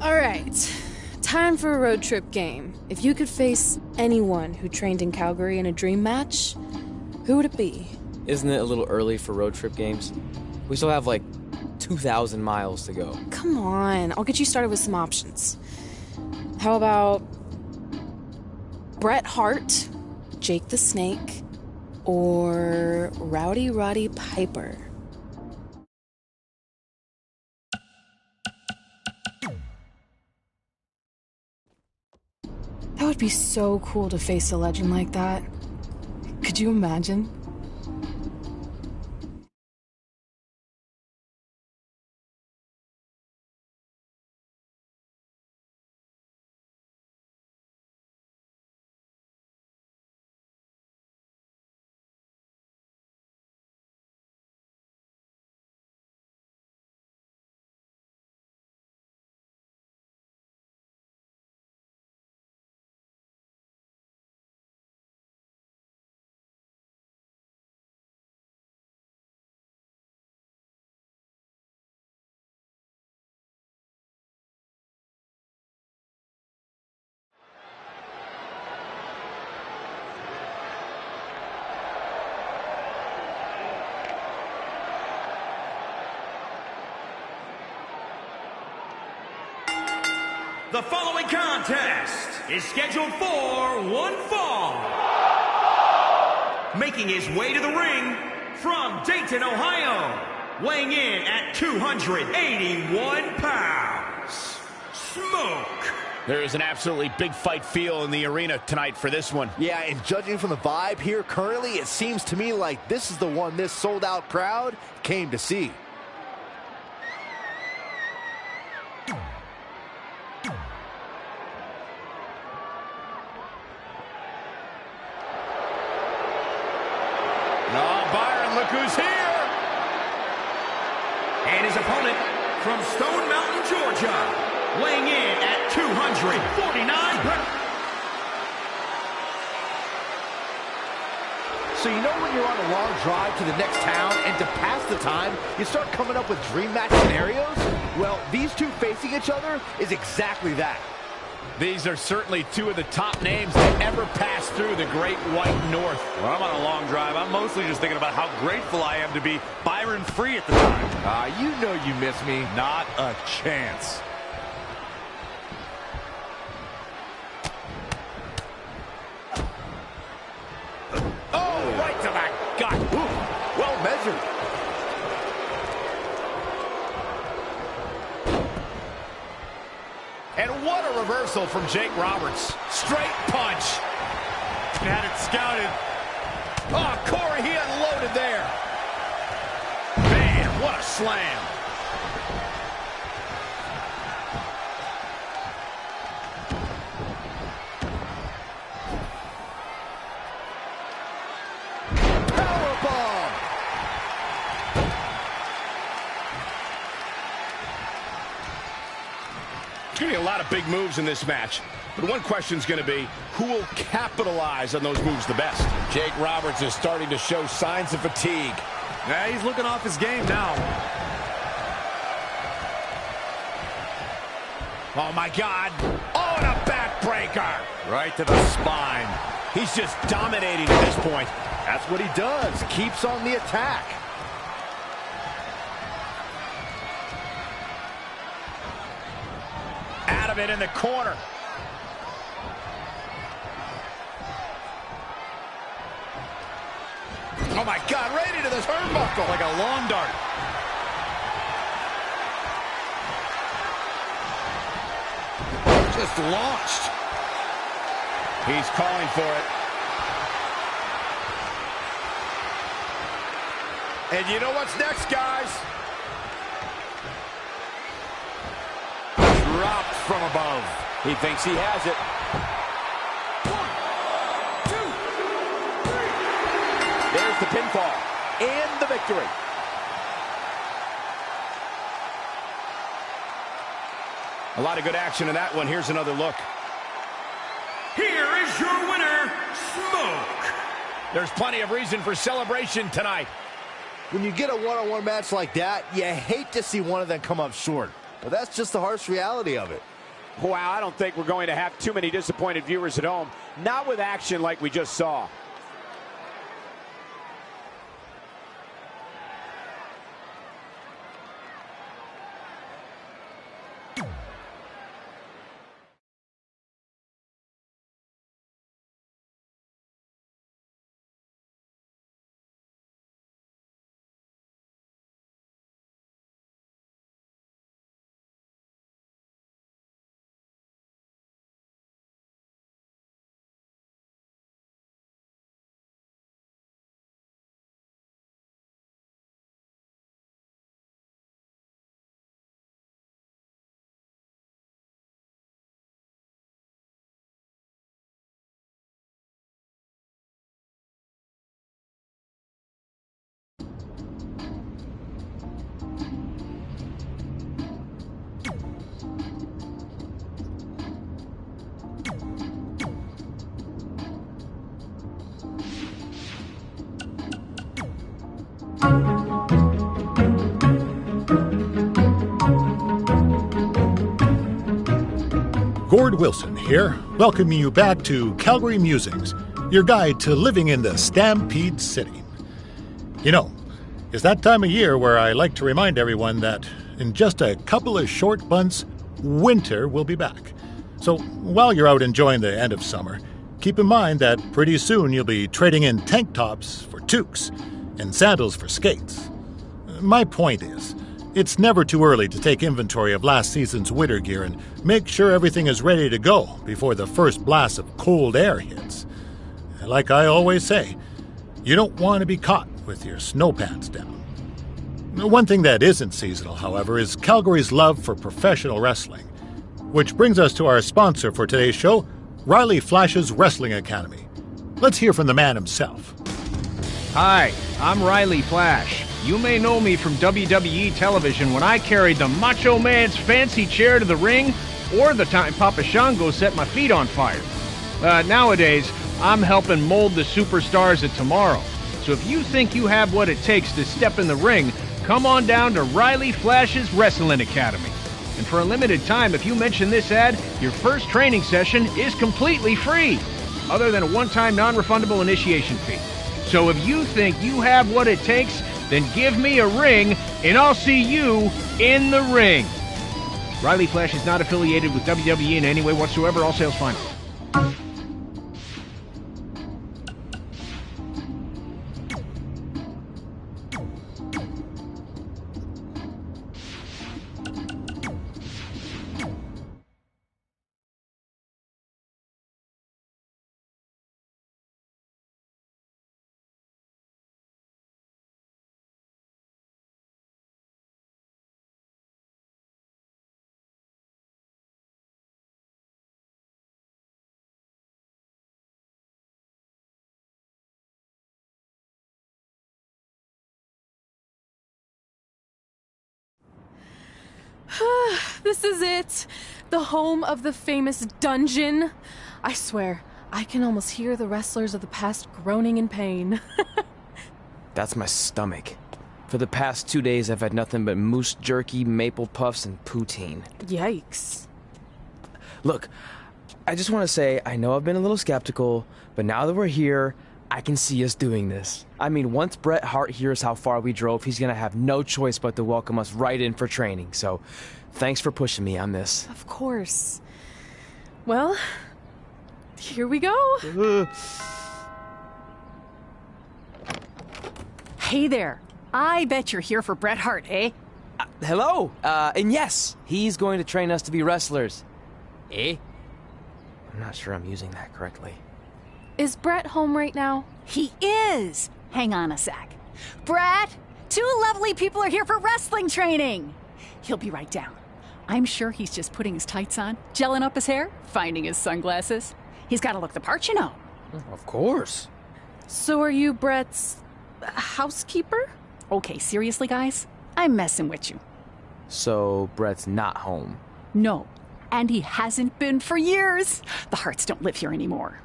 All right. Time for a road trip game. If you could face anyone who trained in Calgary in a dream match, who would it be? Isn't it a little early for road trip games? We still have like 2,000 miles to go. Come on, I'll get you started with some options. How about Bret Hart, Jake the Snake, or Rowdy Roddy Piper? That would be so cool to face a legend like that. Could you imagine? The following contest is scheduled for one fall. Making his way to the ring from Dayton, Ohio, weighing in at 281 pounds, Smoke. There is an absolutely big fight feel in the arena tonight for this one. Yeah, and judging from the vibe here currently, it seems to me like this is the one this sold-out crowd came to see. Look who's here! And his opponent from Stone Mountain, Georgia, weighing in at 249 pounds. So you know when you're on a long drive to the next town and to pass the time, you start coming up with dream match scenarios? Well, these two facing each other is exactly that. These are certainly two of the top names that ever passed through the Great White North. When I'm on a long drive, I'm mostly just thinking about how grateful I am to be Byron Free at the time. You know you miss me. Not a chance. Oh, right to the gut. Ooh, well measured. And what a reversal from Jake Roberts. Straight punch. Had it scouted. Oh, Corey, he unloaded there. Man, what a slam. Powerbomb. There's going to be a lot of big moves in this match. But one question's going to be, who will capitalize on those moves the best? Jake Roberts is starting to show signs of fatigue. Yeah, he's looking off his game now. Oh, my God. Oh, and a backbreaker. Right to the spine. He's just dominating at this point. That's what he does. Keeps on the attack. Out of it in the corner. Oh, my God, right into the turnbuckle. Like a lawn dart. Just launched. He's calling for it. And you know what's next, guys? Dropped from above. He thinks he has it. 1, 2, 3. There's the pinfall and the victory. A lot of good action in that one. Here's another look. Here is your winner, Smoke. There's plenty of reason for celebration tonight. When you get a one-on-one match like that, you hate to see one of them come up short. Well, that's just the harsh reality of it. Wow, I don't think we're going to have too many disappointed viewers at home. Not with action like we just saw. Gord Wilson here, welcoming you back to Calgary Musings, your guide to living in the Stampede City. You know, it's that time of year where I like to remind everyone that in just a couple of short months, winter will be back. So while you're out enjoying the end of summer, keep in mind that pretty soon you'll be trading in tank tops for toques and sandals for skates. My point is, it's never too early to take inventory of last season's winter gear and make sure everything is ready to go before the first blast of cold air hits. Like I always say, you don't want to be caught with your snow pants down. One thing that isn't seasonal, however, is Calgary's love for professional wrestling. Which brings us to our sponsor for today's show, Riley Flash's Wrestling Academy. Let's hear from the man himself. Hi, I'm Riley Flash. You may know me from WWE television when I carried the Macho Man's fancy chair to the ring, or the time Papa Shango set my feet on fire. Nowadays, I'm helping mold the superstars of tomorrow. So if you think you have what it takes to step in the ring, come on down to Riley Flash's Wrestling Academy. And for a limited time, if you mention this ad, your first training session is completely free, other than a one-time non-refundable initiation fee. So if you think you have what it takes, then give me a ring, and I'll see you in the ring. Riley Flash is not affiliated with WWE in any way whatsoever. All sales final. This is it. The home of the famous dungeon. I swear, I can almost hear the wrestlers of the past groaning in pain. That's my stomach. For the past 2 days, I've had nothing but moose jerky, maple puffs, and poutine. Yikes. Look, I just want to say, I know I've been a little skeptical, but now that we're here, I can see us doing this. I mean, once Bret Hart hears how far we drove, he's going to have no choice but to welcome us right in for training. So, thanks for pushing me on this. Of course. Well, here we go. Hey there. I bet you're here for Bret Hart, eh? Hello. And yes, he's going to train us to be wrestlers. Eh? I'm not sure I'm using that correctly. Is Bret home right now? He is. Hang on a sec. Bret, two lovely people are here for wrestling training. He'll be right down. I'm sure he's just putting his tights on, gelling up his hair, finding his sunglasses. He's got to look the part, you know. Of course. So are you Bret's housekeeper? Okay, seriously, guys? I'm messing with you. So Bret's not home? No, and he hasn't been for years. The Harts don't live here anymore.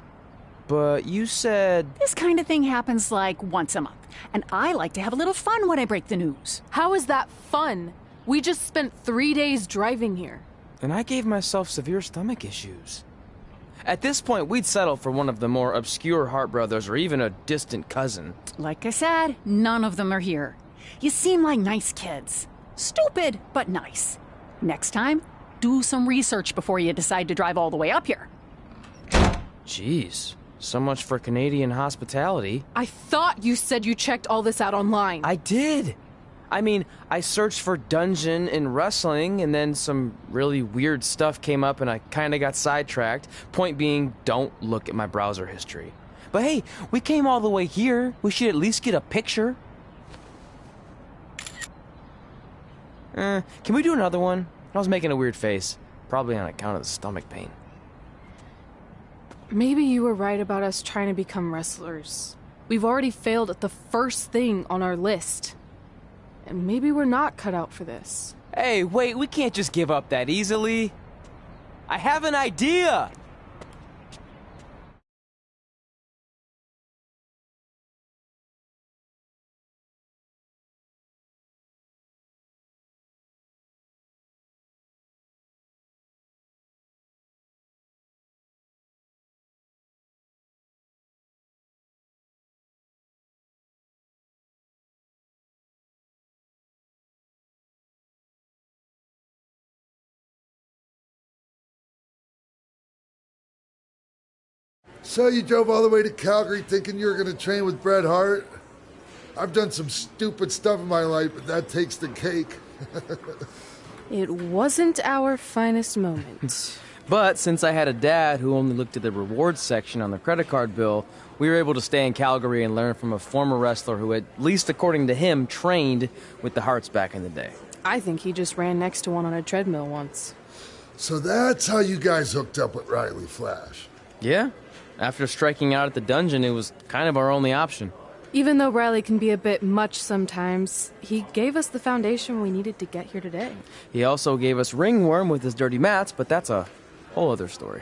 But you said... This kind of thing happens like once a month, and I like to have a little fun when I break the news. How is that fun? We just spent 3 days driving here. And I gave myself severe stomach issues. At this point, we'd settle for one of the more obscure Hart brothers or even a distant cousin. Like I said, none of them are here. You seem like nice kids. Stupid, but nice. Next time, do some research before you decide to drive all the way up here. Jeez, so much for Canadian hospitality. I thought you said you checked all this out online. I did. I mean, I searched for dungeon in wrestling, and then some really weird stuff came up, and I kind of got sidetracked. Point being, don't look at my browser history. But hey, we came all the way here. We should at least get a picture. Can we do another one? I was making a weird face, probably on account of the stomach pain. Maybe you were right about us trying to become wrestlers. We've already failed at the first thing on our list. And maybe we're not cut out for this. Hey, wait, we can't just give up that easily. I have an idea! So you drove all the way to Calgary thinking you were going to train with Bret Hart? I've done some stupid stuff in my life, but that takes the cake. It wasn't our finest moment. But since I had a dad who only looked at the rewards section on the credit card bill, we were able to stay in Calgary and learn from a former wrestler who, at least according to him, trained with the Harts back in the day. I think he just ran next to one on a treadmill once. So that's how you guys hooked up with Riley Flash. Yeah. After striking out at the dungeon, it was kind of our only option. Even though Riley can be a bit much sometimes, he gave us the foundation we needed to get here today. He also gave us ringworm with his dirty mats, but that's a whole other story.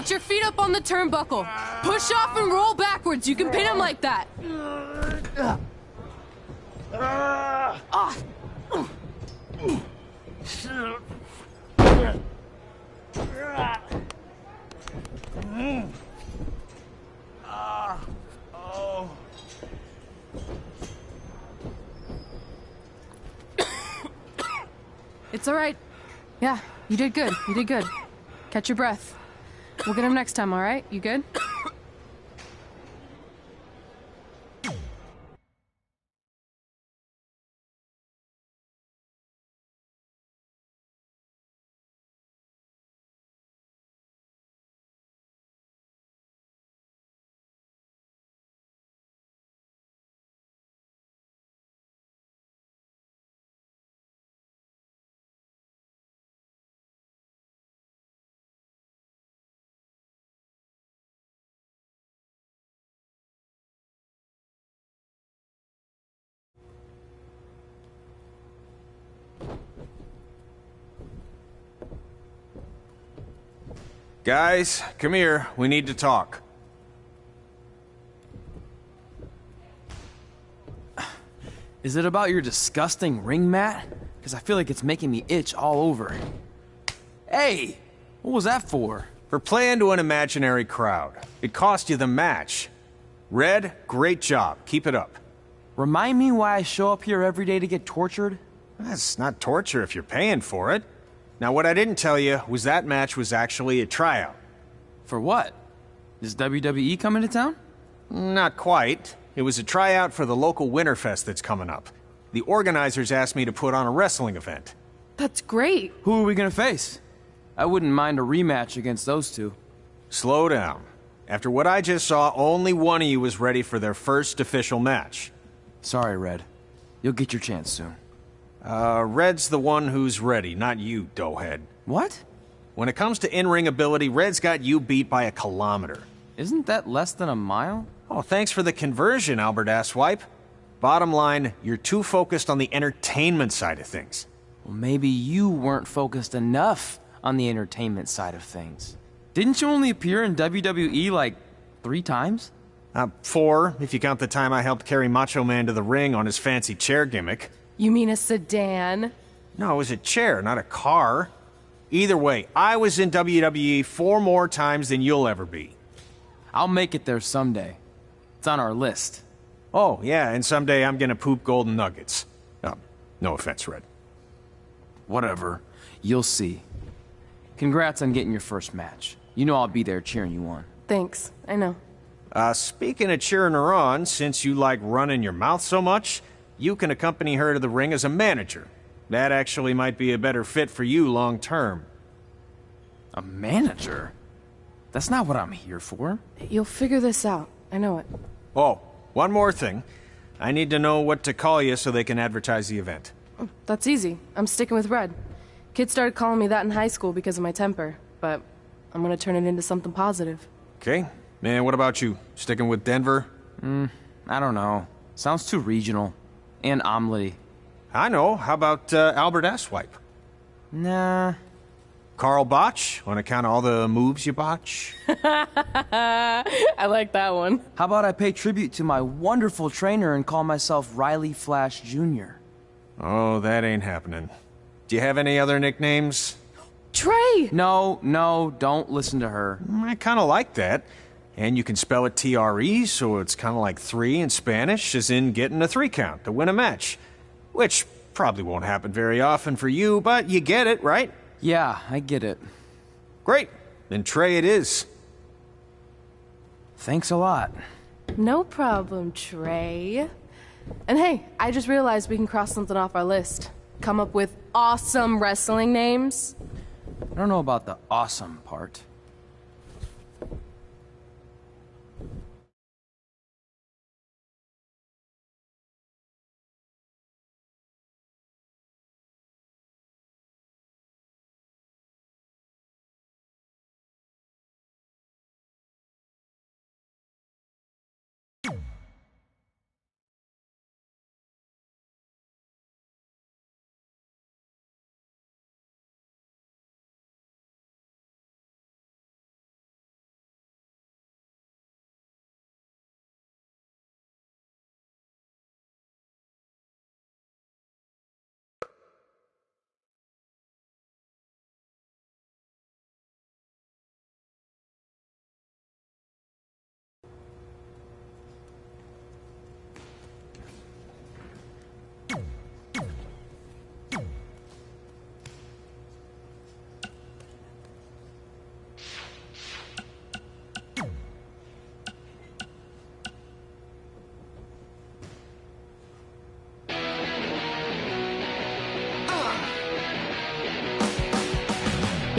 Get your feet up on the turnbuckle. Push off and roll backwards. You can pin him like that. It's all right. Yeah, you did good. You did good. Catch your breath. We'll get him next time, all right? You good? Guys, come here. We need to talk. Is it about your disgusting ring mat? Because I feel like it's making me itch all over. Hey! What was that for? For playing to an imaginary crowd. It cost you the match. Red, great job. Keep it up. Remind me why I show up here every day to get tortured? That's not torture if you're paying for it. Now, what I didn't tell you was that match was actually a tryout. For what? Is WWE coming to town? Not quite. It was a tryout for the local Winterfest that's coming up. The organizers asked me to put on a wrestling event. That's great. Who are we gonna face? I wouldn't mind a rematch against those two. Slow down. After what I just saw, only one of you was ready for their first official match. Sorry, Red. You'll get your chance soon. Red's the one who's ready, not you, doughhead. What? When it comes to in-ring ability, Red's got you beat by a kilometer. Isn't that less than a mile? Oh, thanks for the conversion, Albert Asswipe. Bottom line, you're too focused on the entertainment side of things. Well, maybe you weren't focused enough on the entertainment side of things. Didn't you only appear in WWE like 3 times? 4, if you count the time I helped carry Macho Man to the ring on his fancy chair gimmick. You mean a sedan? No, it was a chair, not a car. Either way, I was in WWE 4 more times than you'll ever be. I'll make it there someday. It's on our list. Oh, yeah, and someday I'm gonna poop golden nuggets. No offense, Red. Whatever. You'll see. Congrats on getting your first match. You know I'll be there cheering you on. Thanks. I know. Speaking of cheering her on, since you like running your mouth so much, you can accompany her to the ring as a manager. That actually might be a better fit for you long term. A manager? That's not what I'm here for. You'll figure this out. I know it. Oh, one more thing. I need to know what to call you so they can advertise the event. That's easy. I'm sticking with Red. Kids started calling me that in high school because of my temper, but I'm gonna turn it into something positive. Okay. Man, what about you? Sticking with Denver? I don't know. Sounds too regional. And omelette-y. I know. How about Albert Asswipe? Nah. Carl Botch, on account of all the moves you botch? I like that one. How about I pay tribute to my wonderful trainer and call myself Riley Flash Jr.? Oh, that ain't happening. Do you have any other nicknames? Trey! No, don't listen to her. I kind of like that. And you can spell it T-R-E, so it's kind of like 3 in Spanish, as in getting a 3 count to win a match. Which probably won't happen very often for you, but you get it, right? Yeah, I get it. Great. Then Trey it is. Thanks a lot. No problem, Trey. And hey, I just realized we can cross something off our list. Come up with awesome wrestling names. I don't know about the awesome part.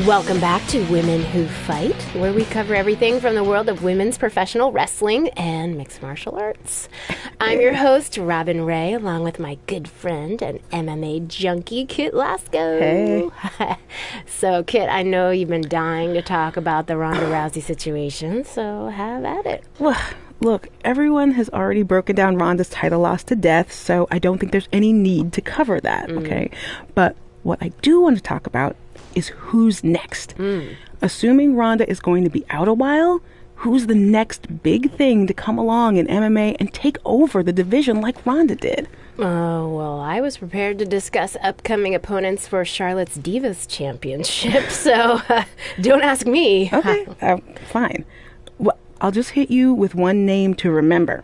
Welcome back to Women Who Fight, where we cover everything from the world of women's professional wrestling and mixed martial arts. I'm your host, Robin Ray, along with my good friend and MMA junkie, Kit Lasco. Hey. So, Kit, I know you've been dying to talk about the Ronda Rousey situation, so have at it. Well, look, everyone has already broken down Ronda's title loss to death, so I don't think there's any need to cover that, okay? But what I do want to talk about is who's next. Assuming Ronda is going to be out a while, who's the next big thing to come along in MMA and take over the division like Ronda did? Oh, well, I was prepared to discuss upcoming opponents for Charlotte's Divas Championship, so don't ask me. Okay, fine. Well, I'll just hit you with one name to remember.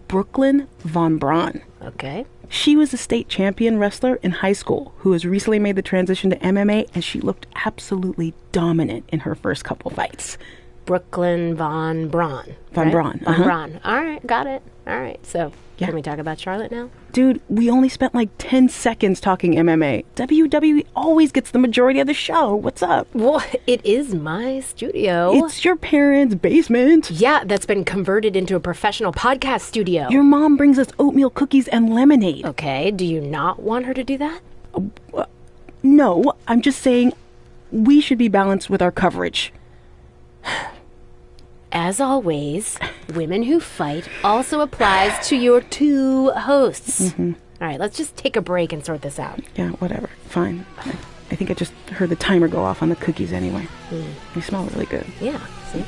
Brooklyn Von Braun. Okay. She was a state champion wrestler in high school who has recently made the transition to MMA, and she looked absolutely dominant in her first couple fights. Brooklyn Von Braun. Von Braun. Von Braun. All right, got it. All right, so can we talk about Charlotte now? Dude, we only spent like 10 seconds talking MMA. WWE always gets the majority of the show. What's up? Well, it is my studio. It's your parents' basement. Yeah, that's been converted into a professional podcast studio. Your mom brings us oatmeal cookies and lemonade. Okay, do you not want her to do that? No, I'm just saying we should be balanced with our coverage. As always, Women Who Fight also applies to your two hosts. All right, let's just take a break and sort this out. Yeah, whatever. Fine. I think I just heard the timer go off on the cookies anyway. They smell really good. Yeah, see?